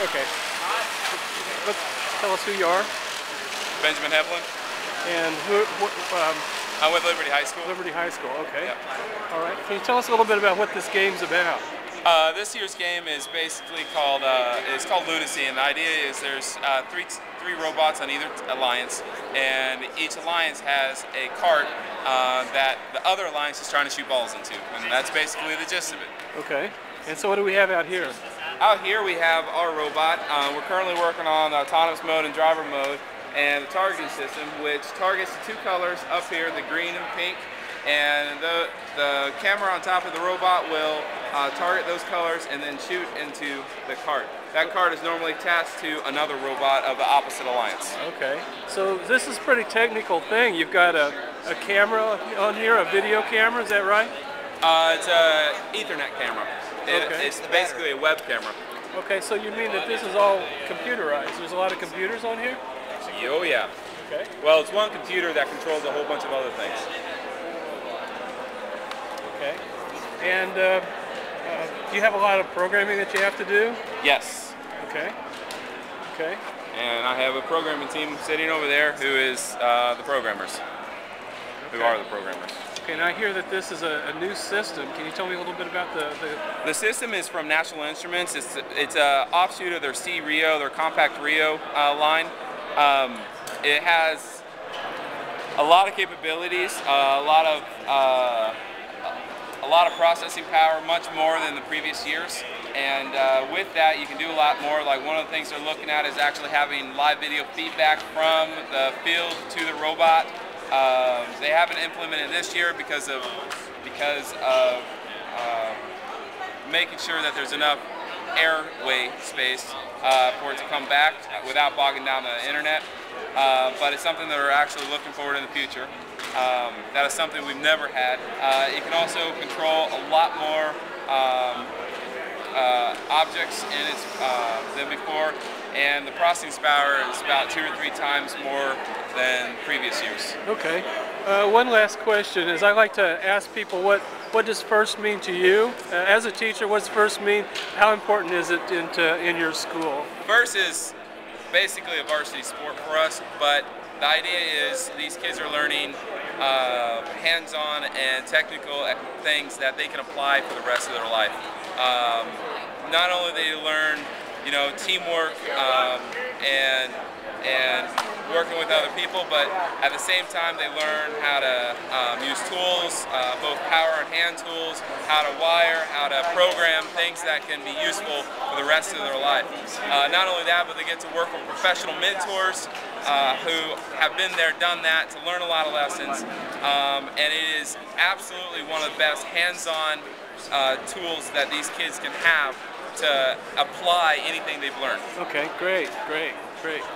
Okay. Let's tell us who you are. Benjamin Heflin. And I'm with Liberty High School. Liberty High School, okay. Yep. All right. Can you tell us a little bit about what this game's about? This year's game is basically called Lunacy, and the idea is there's three robots on either alliance, and each alliance has a cart that the other alliance is trying to shoot balls into, and that's basically the gist of it. Okay. And so what do we have out here? Out here we have our robot. We're currently working on the autonomous mode and driver mode, and the targeting system, which targets the two colors up here, the green and pink, and the camera on top of the robot will target those colors and then shoot into the cart. That cart is normally attached to another robot of the opposite alliance. Okay. So this is a pretty technical thing. You've got a camera on here, a video camera, is that right? It's an Ethernet camera. Okay. It's basically a web camera. Okay, so you mean that this is all computerized? There's a lot of computers on here? Oh yeah. Okay. Well, it's one computer that controls a whole bunch of other things. Okay. And do you have a lot of programming that you have to do? Yes. Okay. Okay. And I have a programming team sitting over there who is the programmers. Okay. Who are the programmers. Okay, and I hear that this is a new system. Can you tell me a little bit about The system is from National Instruments. It's an offshoot of their C-Rio, their compact Rio line. It has a lot of capabilities, a lot of processing power, much more than the previous years. And with that, you can do a lot more. Like one of the things they're looking at is actually having live video feedback from the field to the robot. They haven't implemented this year because of making sure that there's enough airway space for it to come back without bogging down the internet. But it's something that we're actually looking forward in the future. That is something we've never had. It can also control a lot more objects in its than before, and the processing power is about 2 or 3 times more than previous years. Okay. One last question is I like to ask people what does FIRST mean to you? As a teacher, what does FIRST mean? How important is it in your school? FIRST is basically a varsity sport for us, but the idea is these kids are learning hands-on and technical things that they can apply for the rest of their life. Not only do they learn, teamwork and working with other people, but at the same time they learn how to use tools, both power and hand tools, how to wire, how to program, things that can be useful for the rest of their life. Not only that, but they get to work with professional mentors who have been there, done that, to learn a lot of lessons. And it is absolutely one of the best hands-on tools that these kids can have to apply anything they've learned. Okay, great. Thanks.